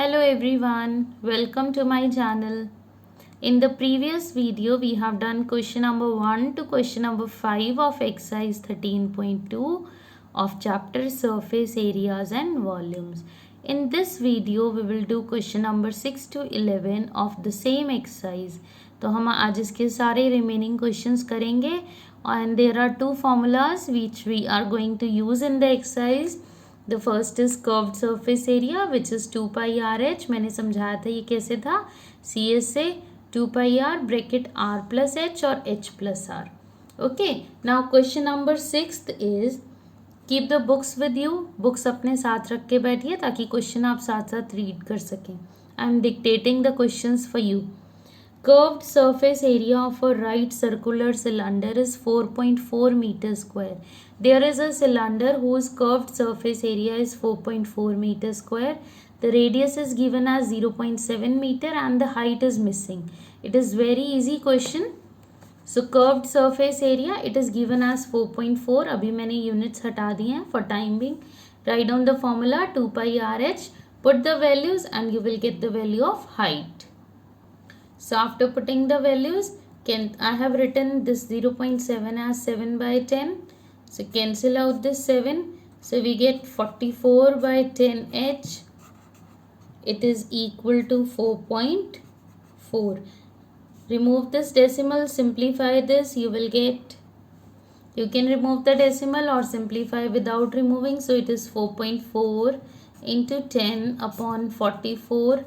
Hello everyone, welcome to my channel. In the previous video, we have done question number 1 to question number 5 of exercise 13.2 of chapter surface areas and volumes. In this video, we will do question number 6 to 11 of the same exercise. तो हम आज इसके सारे remaining questions करेंगे and there are two formulas which we are going to use in the exercise. The first is curved surface area which is 2 pi RH. मैंने समझाया था ये कैसे था, CS से 2 pi r bracket r plus h और h plus r. Okay, now question number 6th is keep the books with you. Books अपने साथ रख के बैठिए ताकि क्वेश्चन आप साथ साथ रीड कर सकें. I am dictating the questions for you. Curved surface area of a right circular cylinder is 4.4 meters square. There is a cylinder whose curved surface area is 4.4 meters square. The radius is given as 0.7 meter and the height is missing. It is very easy question. So curved surface area it is given as 4.4. अभी मैंने units हटा दिए हैं for time being. Write down the formula 2 pi RH. Put the values and you will get the value of height. So after putting the values, I have written this 0.7 as 7 by 10. So cancel out this 7. So we get 44 by 10h. It is equal to 4.4. Remove this decimal, simplify this, you will get, you can remove the decimal or simplify without removing. So it is 4.4 into 10 upon 44.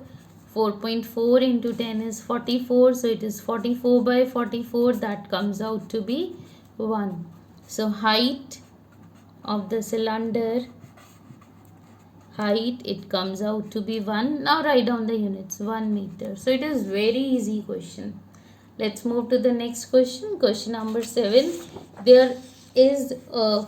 4.4 into 10 is 44. So it is 44 by 44. That comes out to be 1. So height of the cylinder, height, it comes out to be 1. Now write down the units, 1 meter. So it is very easy question. Let's move to the next question. Question number 7. There is a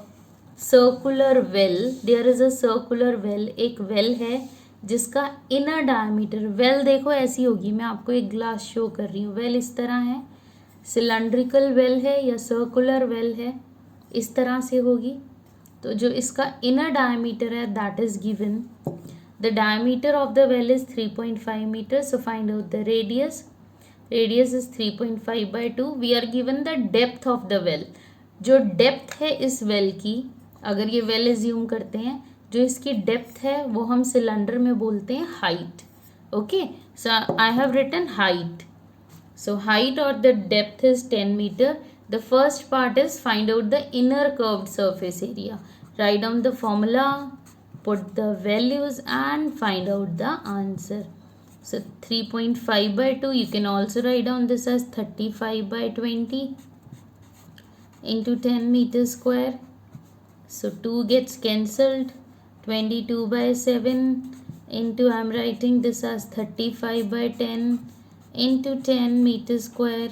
circular well. There is a circular well. एक well है जिसका inner diameter, well देखो ऐसी होगी, मैं आपको एक glass show कर रही हूँ. वेल इस तरह है, सिलेंड्रिकल वेल है या सर्कुलर वेल है, इस तरह से होगी. तो जो इसका इनर डायमीटर है that is given. The diameter of the well is 3.5 metre. So find out the radius. Radius is 3.5 by 2. We are given the depth of the well. जो डेप्थ है इस वेल की, अगर ये वेल एज्यूम करते हैं, जो इसकी डेप्थ है वो हम सिलेंडर में बोलते हैं height. Okay, so I have written height. So height और the depth is 10 metre. The first part is find out the inner curved surface area. Write down the formula, put the values and find out the answer. So 3.5 by 2, you can also write down this as 35 by 20 into 10 meters square. So 2 gets cancelled. 22 by 7 into, I am writing this as 35 by 10 into 10 meters square.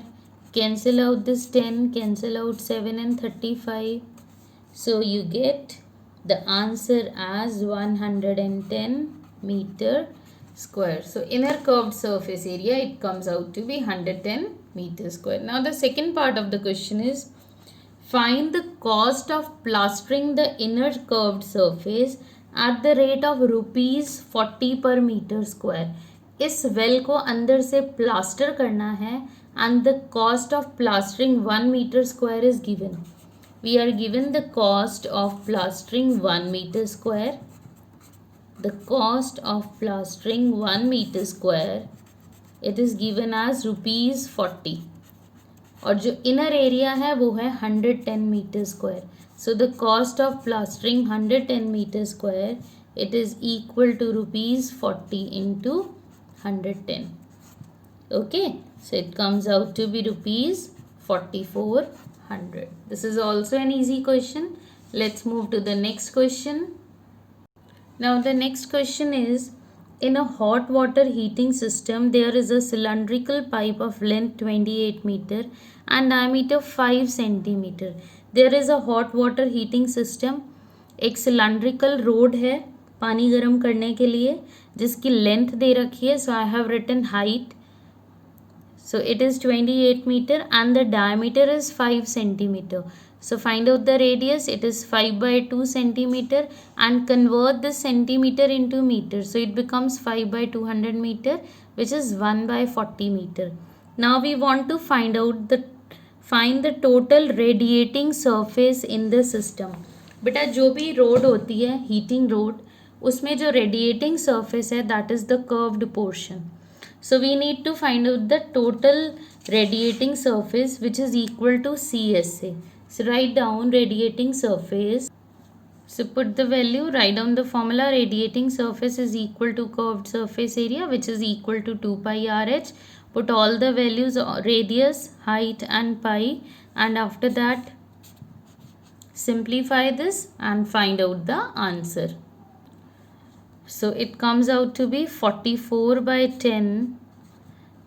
Cancel out this 10, cancel out 7 and 35. So you get the answer as 110 meter square. So inner curved surface area, it comes out to be 110 meters square. Now the second part of the question is find the cost of plastering the inner curved surface at the rate of ₹40 per meter square. इस well को अंदर से plaster करना है and the cost of plastering 1 meter square is given. We are given the cost of plastering 1 meter square. The cost of plastering 1 meter square, it is given as ₹40. और जो inner area है वो है 110 metre square. So the cost of plastering 110 meter square, it is equal to ₹40 into 110. Okay, so it comes out to be ₹4,400. This is also an easy question. Let's move to the next question. Now the next question is, in a hot water heating system, there is a cylindrical pipe of length 28 meter and diameter 5 centimeter. There is a hot water heating system. एक cylindrical rod है पानी गर्म करने के लिए जिसकी length दे रखी है. So I have written height. So it is 28 meter and the diameter is 5 centimeter. So find out the radius. It is 5 by 2 centimeter and convert the centimeter into meter. So it becomes 5 by 200 meter, which is 1 by 40 meter. Now we want to find the total radiating surface in the system. बेटा जो भी road होती है heating road, उसमें जो radiating surface है that is the curved portion. So we need to find out the total radiating surface which is equal to CSA. So write down radiating surface. So put the value, write down the formula. Radiating surface is equal to curved surface area which is equal to 2 pi RH. Put all the values, radius, height and pi, and after that simplify this and find out the answer. So it comes out to be 44 by 10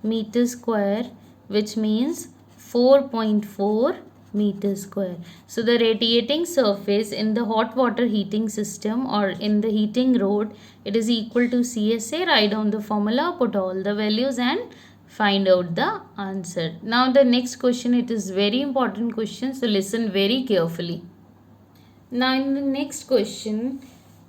meter square, which means 4.4 meter square. So the radiating surface in the hot water heating system or in the heating rod, it is equal to CSA. Write down the formula, put all the values and find out the answer. Now the next question, it is very important question, so listen very carefully. Now in the next question,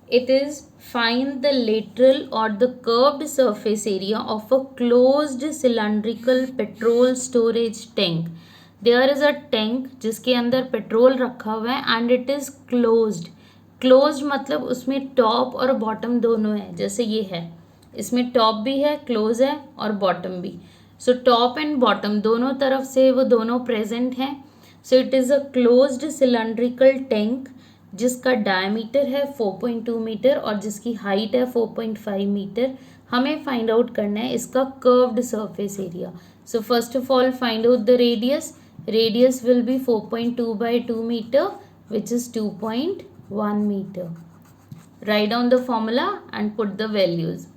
it is find the lateral or the curved surface area of a closed cylindrical petrol storage tank. There is a tank जिसके अंदर petrol रखा हुआ है and it is closed. Closed मतलब उसमें top और bottom दोनों है, जैसे ये है, इसमें टॉप भी है, क्लोज है और बॉटम भी. सो टॉप एंड बॉटम दोनों तरफ से वो दोनों प्रेजेंट हैं. So it is a closed cylindrical tank जिसका डायमीटर है 4.2 मीटर और जिसकी हाइट है 4.5 मीटर. हमें फाइंड आउट करना है इसका curved surface area. So first of all find out the radius. Radius will be 4.2 by 2 meter which is 2.1 meter. Write down the formula and put the values.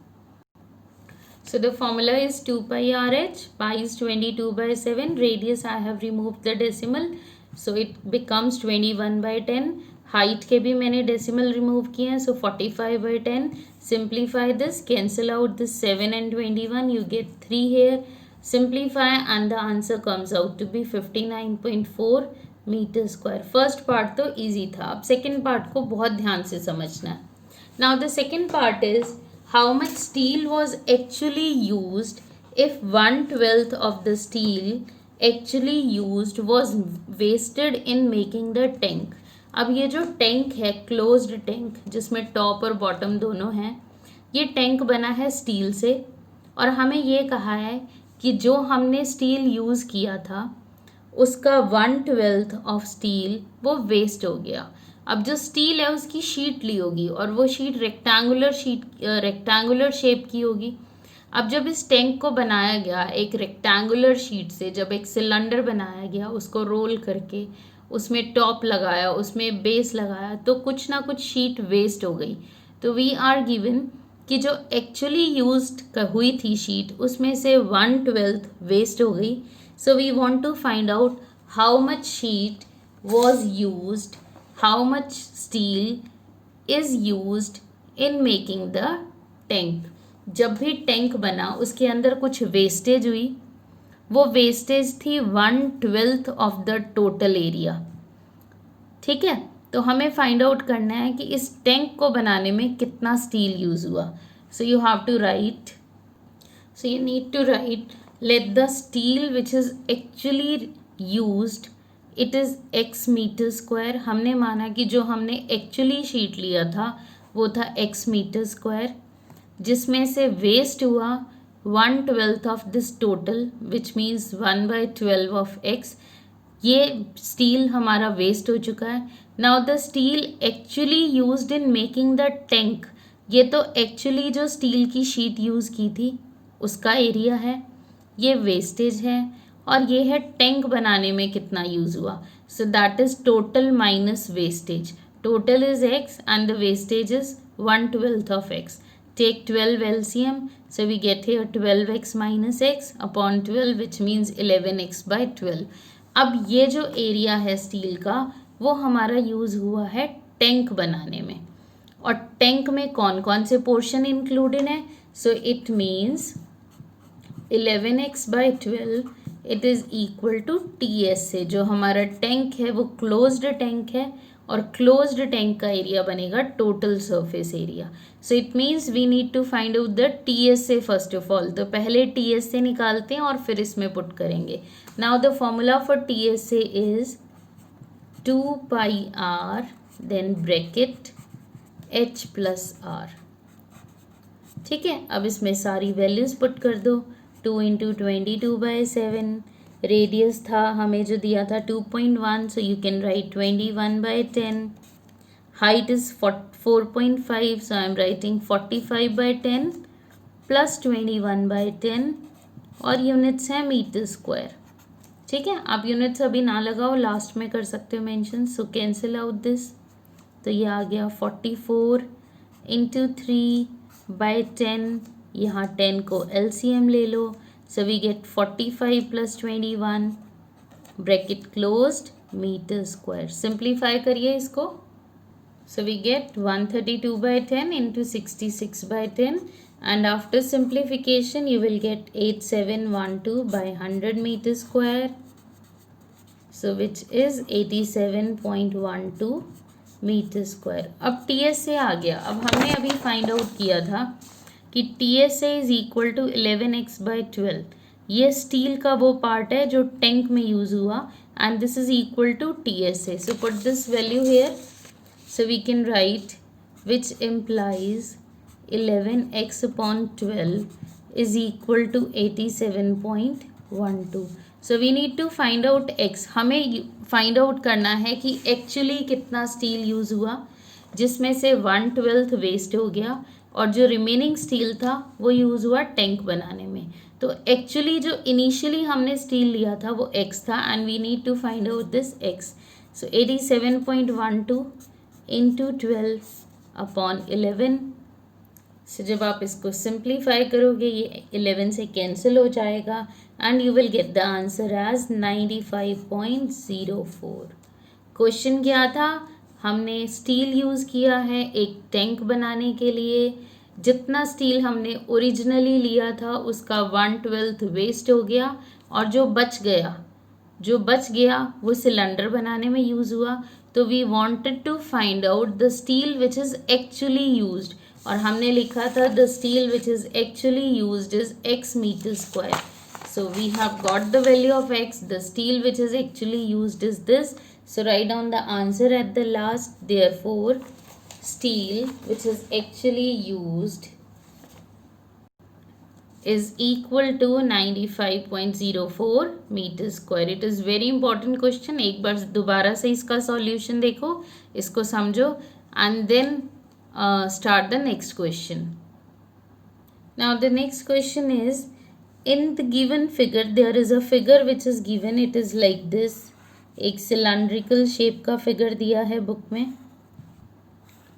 So the formula is 2 pi RH, pi is 22 by 7, radius I have removed the decimal, so it becomes 21 by 10. Height के भी मैंने decimal remove किए हैं, सो 45 by 10. Simplify this, cancel out this 7 and 21, you get 3 here. Simplify and the answer comes out to be 59.4 meter square. First part तो easy था, अब second part को बहुत ध्यान से समझना है. Now the second part is how much steel was actually used if 1/12 of the steel actually used was wasted in making the tank. अब ये जो टैंक है, क्लोज्ड टैंक जिसमें टॉप और बॉटम दोनों हैं, ये टैंक बना है स्टील से और हमें ये कहा है कि जो हमने स्टील यूज़ किया था उसका 1/12 ऑफ स्टील वो वेस्ट हो गया. अब जो स्टील है उसकी शीट ली होगी और वो शीट रेक्टेंगुलर शेप की होगी. अब जब इस टैंक को बनाया गया एक रेक्टेंगुलर शीट से, जब एक सिलेंडर बनाया गया, उसको रोल करके उसमें टॉप लगाया, उसमें बेस लगाया, तो कुछ ना कुछ शीट वेस्ट हो गई. तो वी आर गिवन कि जो एक्चुअली यूज्ड हुई थी शीट उसमें से 1/12 वेस्ट हो गई. So we want to find out how much sheet was used, how much steel is used in making the tank. जब भी टैंक बना उसके अंदर कुछ वेस्टेज हुई, वो वेस्टेज थी 1/12 ऑफ द टोटल एरिया. ठीक है, तो हमें फाइंड आउट करना है कि इस टैंक को बनाने में कितना स्टील यूज हुआ. So you have to write, so you need to write let the steel which is actually used it is x metre square. हमने माना कि जो हमने एक्चुअली शीट लिया था वो था x मीटर स्क्वायर, जिसमें से वेस्ट हुआ 1/12 of this total which means 1/12 of x. ये स्टील हमारा वेस्ट हो चुका है. Now the steel actually used in making the tank, ये तो एक्चुअली जो स्टील की शीट यूज़ की थी उसका एरिया है, ये वेस्टेज है, और ये है टैंक बनाने में कितना यूज़ हुआ. So that is total minus wastage. Total is x and the wastage is 1/12 of x. Take 12 LCM, so we get here 12x minus x upon 12 which means 11x by 12. अब ये जो area है steel का वो हमारा use हुआ है tank बनाने में. और टैंक में कौन कौन से पोर्शन इंक्लूडेड हैं? So it means 11x by 12 it is equal to TSA। जो हमारा टैंक है वो क्लोज्ड टैंक है और क्लोज्ड टैंक का एरिया बनेगा total surface area. So it means we need to find out the TSA first of all. तो पहले TSA निकालते हैं और फिर इसमें पुट करेंगे। Now the formula for TSA is 2 pi r then bracket h plus r। ठीक है, अब इसमें सारी वैल्यूज पुट कर दो। 2 इंटू 22/7, रेडियस था हमें जो दिया था 2.1, so you can write 21/10। Height is 4.5, so I am writing 45/10 plus 21/10 और यूनिट्स है मीटर स्क्वायर। ठीक है, आप यूनिट्स अभी ना लगाओ, लास्ट में कर सकते हो mention. So cancel out this, तो ये आ गया 44 इंटू 3/10। यहाँ 10 को LCM ले लो, so we get 45 plus 21 bracket closed metre square. Simplify करिए इसको, so we get 132/10 into 66/10 and after simplification you will get 8712/100 meter square, so which is 87.12 metre square. अब TSA आ गया। अब हमने अभी फाइंड आउट किया था कि TSA is equal to 11x/12। ये स्टील का वो पार्ट है जो टैंक में यूज हुआ and this is equal to TSA। So put this value here, so we can write which implies 11x/12 is equal to 87.12. So we need to find out x। हमें find out करना है कि actually कितना steel use हुआ, जिसमें से 1/12 waste हो गया और जो रिमेनिंग स्टील था वो यूज़ हुआ टैंक बनाने में। तो एक्चुअली जो इनिशियली हमने स्टील लिया था वो x था and we need to find out this x। So 87.12 into 12/11। So जब आप इसको सिंप्लीफाई करोगे ये 11 से कैंसिल हो जाएगा and you will get the answer as 95.04। Question क्या था, हमने स्टील यूज़ किया है एक टैंक बनाने के लिए। जितना स्टील हमने ओरिजिनली लिया था उसका 1/12 वेस्ट हो गया और जो बच गया वो सिलेंडर बनाने में यूज़ हुआ। तो we wanted to find out the steel which is actually used और हमने लिखा था the steel which is actually used is x metre square. So we have got the value of x. The steel which is actually used is this. So write down the answer at the last. Therefore, steel which is actually used is equal to 95.04 meter square. It is very important question. एक बार दोबारा से इसका solution देखो, इसको समझो and then start the next question. Now the next question is, in the given figure there is a figure which is given. It is like this. एक cylindrical shape का figure दिया है book में.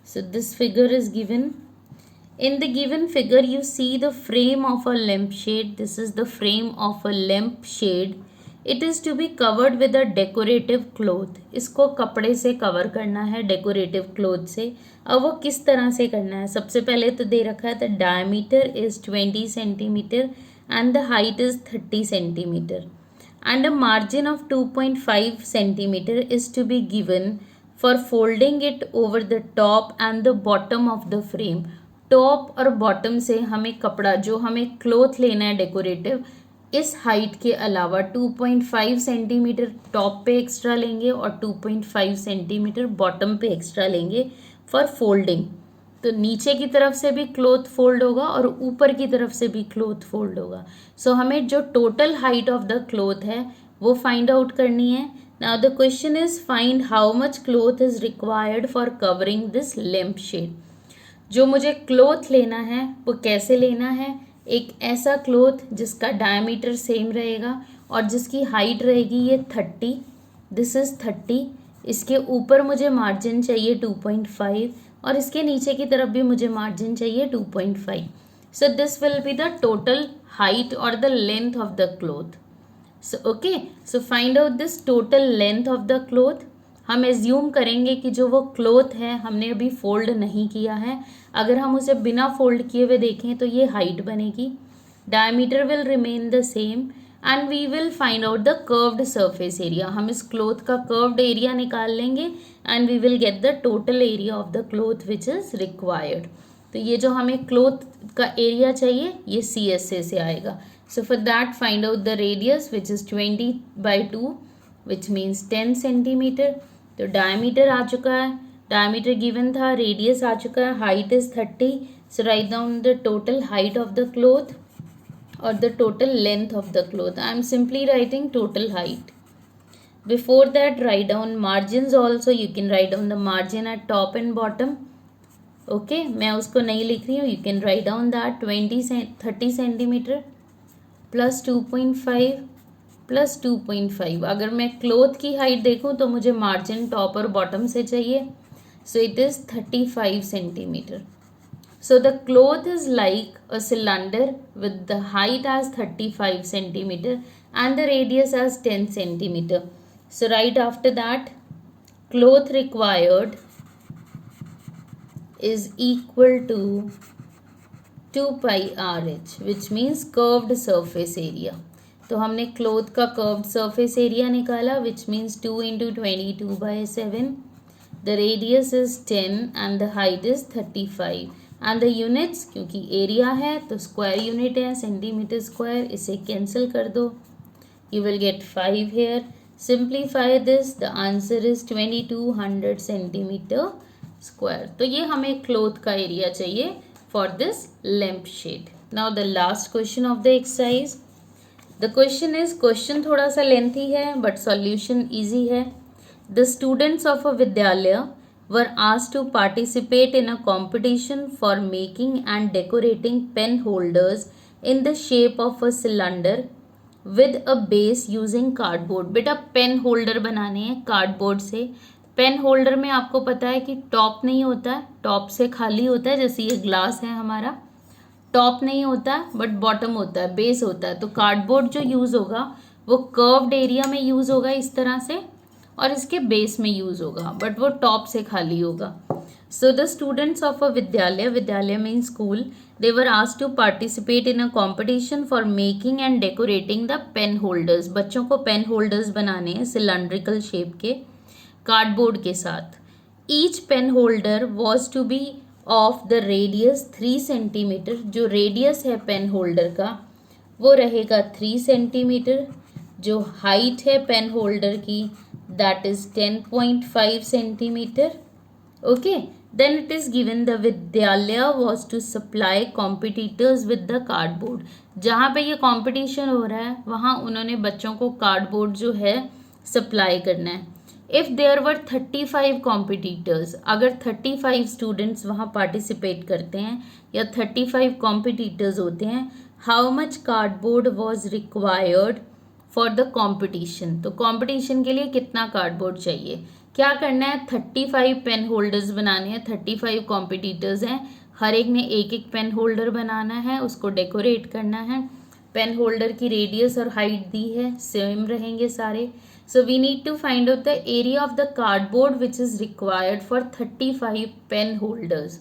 So this figure is given. In the given figure you see the frame of a lampshade. This is the frame of a lampshade. It is to be covered with a decorative cloth. इसको कपड़े से cover करना है decorative cloth से। अब वो किस तरह से करना है, सबसे पहले तो दे रखा है the diameter is 20 centimeter and the height is 30 centimeter and a margin of 2.5 centimeter is to be given for folding it over the top and the bottom of the frame. Top और bottom से हमें कपड़ा जो हमें cloth लेना है decorative, इस height के अलावा 2.5 सेंटीमीटर टॉप पे एक्स्ट्रा लेंगे और 2.5 सेंटीमीटर बॉटम पे एक्स्ट्रा लेंगे फॉर फोल्डिंग। तो नीचे की तरफ से भी क्लोथ फोल्ड होगा और ऊपर की तरफ से भी क्लोथ फोल्ड होगा। सो हमें जो total height of the cloth है वो फाइंड आउट करनी है। Now the question is find how much cloth is required for covering this lamp shade. जो मुझे क्लोथ लेना है वो कैसे लेना है, एक ऐसा क्लोथ जिसका डायमीटर सेम रहेगा और जिसकी हाइट रहेगी ये 30, दिस इज़ 30। इसके ऊपर मुझे मार्जिन चाहिए 2.5 और इसके नीचे की तरफ भी मुझे मार्जिन चाहिए 2.5। So this will be the total height और the length of the cloth. So okay, so find out this total length of the cloth. हम एज्यूम करेंगे कि जो वो क्लोथ है हमने अभी फोल्ड नहीं किया है। अगर हम उसे बिना फोल्ड किए हुए देखें तो ये हाइट बनेगी, diameter will remain the same and we will find out the curved surface area. हम इस क्लोथ का कर्व्ड एरिया निकाल लेंगे and we will get the total area of the cloth which is required. तो ये जो हमें क्लोथ का एरिया चाहिए ये CSA से आएगा. So for that find out the radius which is 20/2 which means 10 centimetre. तो डायमीटर आ चुका है, डायमीटर गिवन था, रेडियस आ चुका है, height is 30. So right down the total height of the cloth or the total length of the cloth. I am simply writing total height. Before that, write down margins also. You can write down the margin at top and bottom. Okay, मैं उसको नहीं लिख रही हूँ. You can write down that 30 centimetre plus 2.5 plus 2.5. अगर मैं cloth की height देखूँ तो मुझे मार्जिन टॉप और बॉटम से चाहिए. So it is 35 centimetre. So the cloth is like a cylinder with the height as 35 centimeter and the radius as 10 centimeter. So right after that, cloth required is equal to 2 pi RH, which means curved surface area. तो हमने cloth का curved surface area निकाला which means 2 into 22/7. The radius is 10 and the height is 35. And the units, क्योंकि area है तो square unit है, centimetre square, इसे cancel कर दो. You will get 5 here. Simplify this, the answer is 2200 centimetre square. तो ये हमें क्लोथ का एरिया चाहिए for this lamp shade. Now the last question of the exercise. The question is, question थोड़ा सा लेंथी है बट सॉल्यूशन ईजी है. The students of a vidyalaya were asked to participate in a competition for making and decorating pen holders in the shape of a cylinder with a base using cardboard. बेटा pen holder बनाने हैं cardboard से. Pen holder में आपको पता है कि top नहीं होता है, टॉप से खाली होता है. जैसे ये ग्लास है हमारा, टॉप नहीं होता है बट बॉटम होता है, बेस होता है. तो कार्डबोर्ड जो यूज़ होगा वो कर्व्ड एरिया में यूज़ होगा इस तरह से, और इसके बेस में यूज होगा बट वो टॉप से खाली होगा. So the students of a vidyalaya, vidyalaya mean school, they were asked to participate in a competition for making and decorating the pen holders. बच्चों को पेन होल्डर्स बनाने हैं सिलेंड्रिकल शेप के कार्डबोर्ड के साथ. Each pen holder was to be of the radius 3 centimetre. जो radius है pen holder का वो रहेगा 3 सेंटीमीटर. जो हाइट है पेन होल्डर की that is 10.5 centimeter. Okay, then it is given the vidyalaya was to supply competitors with the cardboard. जहाँ पे ये कंपटीशन हो रहा है वहाँ उन्होंने बच्चों को कार्डबोर्ड जो है सप्लाई करना है. इफ़ देयर वर 35 कॉम्पिटिटर्स, अगर 35 स्टूडेंट्स वहाँ पार्टिसिपेट करते हैं या 35 कॉम्पिटिटर्स होते हैं, how much cardboard was required for the competition. तो कॉम्पिटिशन के लिए कितना कार्डबोर्ड चाहिए. क्या करना है, 35 पेन होल्डर्स बनाने हैं, 35 कॉम्पिटिटर्स हैं, हर एक ने एक एक पेन होल्डर बनाना है, उसको डेकोरेट करना है. पेन होल्डर की रेडियस और हाइट दी है, सेम रहेंगे सारे. So we need to find out the area of the cardboard which is required for 35 pen holders.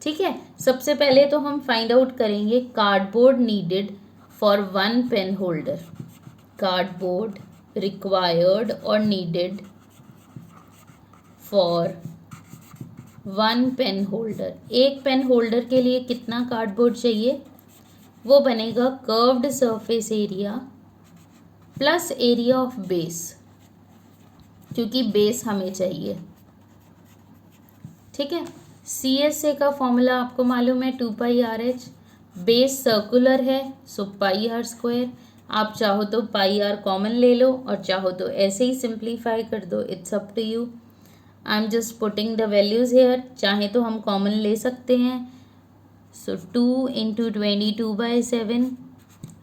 ठीक है, सबसे पहले तो हम फाइंड आउट करेंगे cardboard needed for 1 pen holder. Cardboard required or needed for 1 pen holder. एक pen holder के लिए कितना कार्डबोर्ड चाहिए, वो बनेगा curved surface area plus area of base, क्योंकि बेस हमें चाहिए. ठीक है, CSA का फॉर्मूला आपको मालूम है 2 pi RH. बेस सर्कुलर है सो पाई आर स्क्वायर. आप चाहो तो पाई आर कॉमन ले लो और चाहो तो ऐसे ही सिंप्लीफाई कर दो, it's up to you. I am just putting the values here. चाहे तो हम कॉमन ले सकते हैं. सो 2 into 22/7,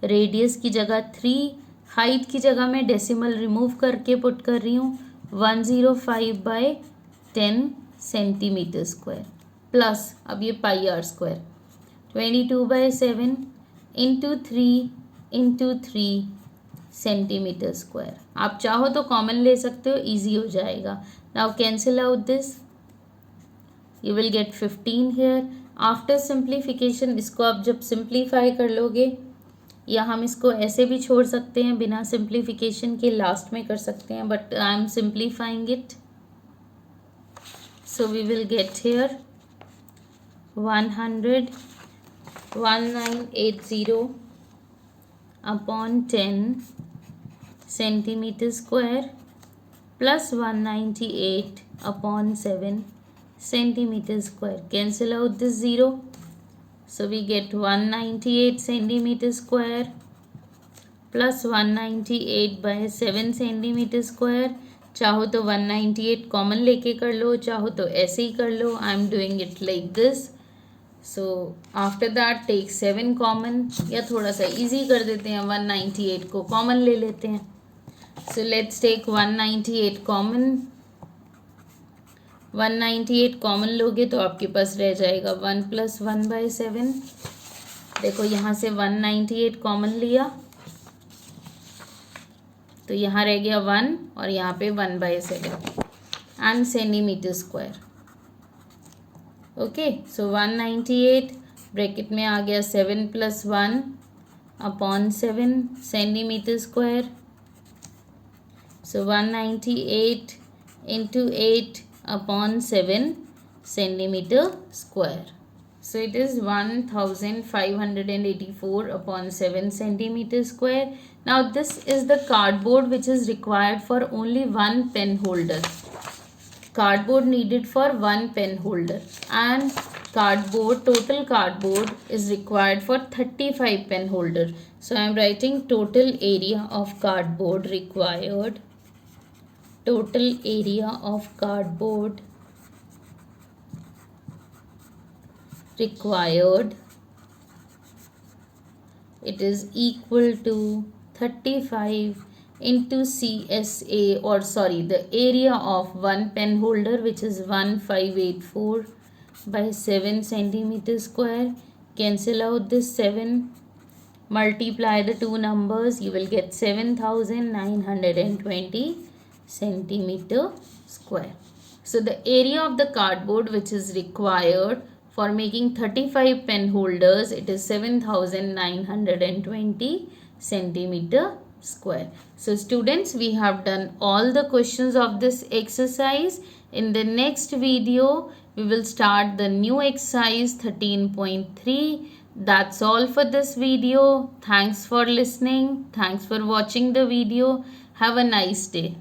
रेडियस की जगह 3, हाइट की जगह मैं डेसिमल रिमूव करके पुट कर रही हूँ 105/10 सेंटीमीटर स्क्वायर प्लस, अब ये pi R square, 22/7 into 3 into 3 centimetre square. आप चाहो तो कॉमन ले सकते हो, इजी हो जाएगा. Now cancel out this, you will get 15 here. After simplification, इसको आप जब सिंप्लीफाई कर लोगे या हम इसको ऐसे भी छोड़ सकते हैं, बिना सिंप्लीफिकेशन के लास्ट में कर सकते हैं, but I am simplifying it. So we will get here 1980 upon 10 centimeter square plus 198 upon 7 centimeter square. Cancel out this 0. So we get 198 centimeter square plus 198 by 7 centimeter square. चाहो तो 198 common लेके कर लो, चाहो तो ऐसे ही कर लो. I am doing it like this. So after that take 7 common, या थोड़ा सा इजी कर देते हैं, 198 को कॉमन ले लेते हैं. So let's take 198 common. 198 common लोगे तो आपके पास रह जाएगा 1 + 1/7. देखो यहाँ से 198 कॉमन लिया तो यहाँ रह गया 1 और यहाँ पे 1/7 and centimetre square. Okay, so 198 bracket में आ गया 7 + 1 upon 7 centimetre square. So 198 into 8 upon 7 centimeter square. So it is 1584 upon 7 centimeter square. Now this is the cardboard which is required for only one pen holder. Cardboard needed for one pen holder, and total cardboard is required for 35 pen holder. So I am writing total area of cardboard required. Total area of cardboard required, it is equal to 35 into CSA, or sorry, the area of one pen holder, which is 1584 by 7 centimeter square. Cancel out this 7, multiply the two numbers, you will get 7920 centimeter square. So the area of the cardboard which is required for making 35 pen holders, it is 7920 centimeter square. So students, we have done all the questions of this exercise. In the next video, we will start the new exercise 13.3. That's all for this video. Thanks for listening. Thanks for watching the video. Have a nice day.